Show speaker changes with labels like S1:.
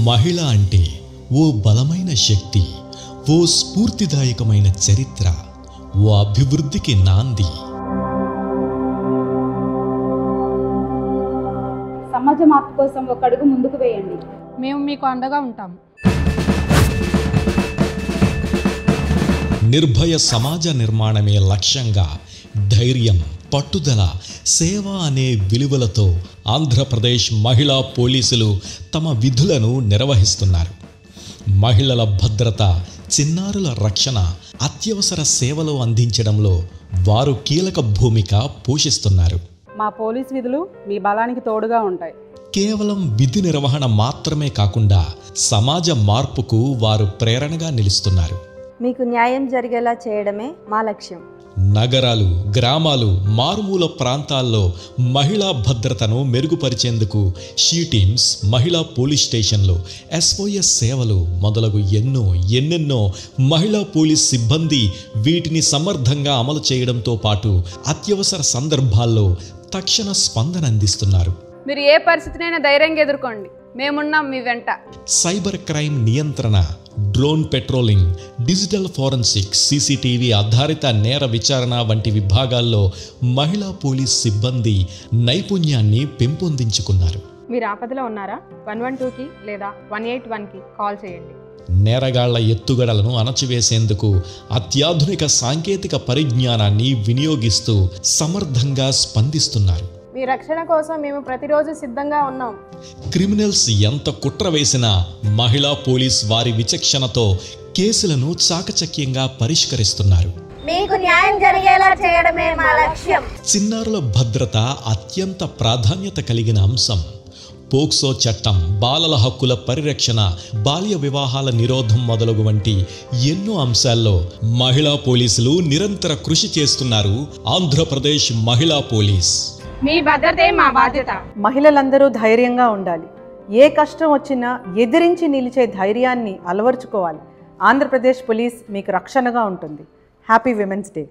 S1: మహిళ అంటే ఓ బలమైన శక్తి, ఓ స్ఫూర్తిదాయకమైన చరిత్ర, ఓ అభివృద్ధికి నాంది.
S2: సమాజ మార్పు కోసం ఒక అడుగు ముందుకు వేయండి.
S3: మేము మీకు అండగా ఉంటాము.
S1: నిర్భయ సమాజ నిర్మాణమే లక్ష్యంగా ధైర్యం, పట్టుదల, సేవ అనే విలువలతో ఆంధ్రప్రదేశ్ మహిళా పోలీసులు తమ విధులను నిర్వహిస్తున్నారు. మహిళల భద్రత, చిన్నారుల రక్షణ, అత్యవసర సేవలు అందించడంలో వారు కీలక భూమిక పోషిస్తున్నారు.
S4: మా పోలీస్ విధులు మీ బలానికి తోడుగా ఉంటాయి.
S1: కేవలం విధి నిర్వహణ మాత్రమే కాకుండా సమాజ మార్పుకు వారు ప్రేరణగా నిలుస్తున్నారు.
S5: మీకు న్యాయం జరిగేలా చేయడమే మా లక్ష్యం.
S1: నగరాలు, గ్రామాలు, మారుమూల ప్రాంతాల్లో మహిళా భద్రతను మెరుగుపరిచేందుకు షీ టీమ్స్, మహిళా పోలీస్ స్టేషన్లు, SOS సేవలు మొదలగు ఎన్నెన్నో మహిళా పోలీస్ సిబ్బంది వీటిని సమర్థంగా అమలు చేయడంతో పాటు అత్యవసర సందర్భాల్లో తక్షణ స్పందన అందిస్తున్నారు.
S3: మీరు ఏ పరిస్థితినైనా ధైర్యంగా ఎదుర్కోండి, మేమున్నాం మీ వెంట.
S1: సైబర్ క్రైమ్ నియంత్రణ, drone patrolling, digital forensic, CCTV ఆధారిత నేర విచారణ వంటి విభాగాల్లో మహిళా పోలీస్ సిబ్బంది నైపుణ్యాన్ని పెంపొందించుకున్నారు.
S3: మీరు ఆపదలో ఉన్నారా? 112కి లేదా 181కి కాల్ చేయండి.
S1: నేరగాళ్ల ఎత్తుగడలను అణచివేసేందుకు అత్యాధునిక సాంకేతిక పరిజ్ఞానాన్ని వినియోగిస్తూ సమర్థంగా స్పందిస్తున్నారు.
S3: మీ రక్షణ కోసం మేము ప్రతిరోజు సిద్ధంగా ఉన్నాం.
S1: క్రిమినల్స్ ఎంత కుట్ర వేసినా మహిళా పోలీస్ వారి విచక్షణతో కేసులను చాకచక్యంగా పరిష్కరిస్తున్నారు.
S5: మీకు న్యాయం జరిగేలా చేయడమే మా లక్ష్యం.
S1: చిన్నారుల భద్రత అత్యంత ప్రాధాన్యత కలిగిన అంశం. పోక్సో చట్టం, బాలల హక్కుల పరిరక్షణ, బాల్య వివాహాల నిరోధం మొదలగు వంటి ఎన్నో అంశాల్లో మహిళా పోలీసులు నిరంతర కృషి చేస్తున్నారు. ఆంధ్రప్రదేశ్ మహిళా పోలీస్.
S3: మీ భద్రతే మా బాధ్యత.
S4: మహిళలందరూ ధైర్యంగా ఉండాలి. ఏ కష్టం వచ్చినా ఎదిరించి నిలిచే ధైర్యాన్ని అలవర్చుకోవాలి. ఆంధ్రప్రదేశ్ పోలీస్ మీకు రక్షణగా ఉంటుంది. Happy women's day.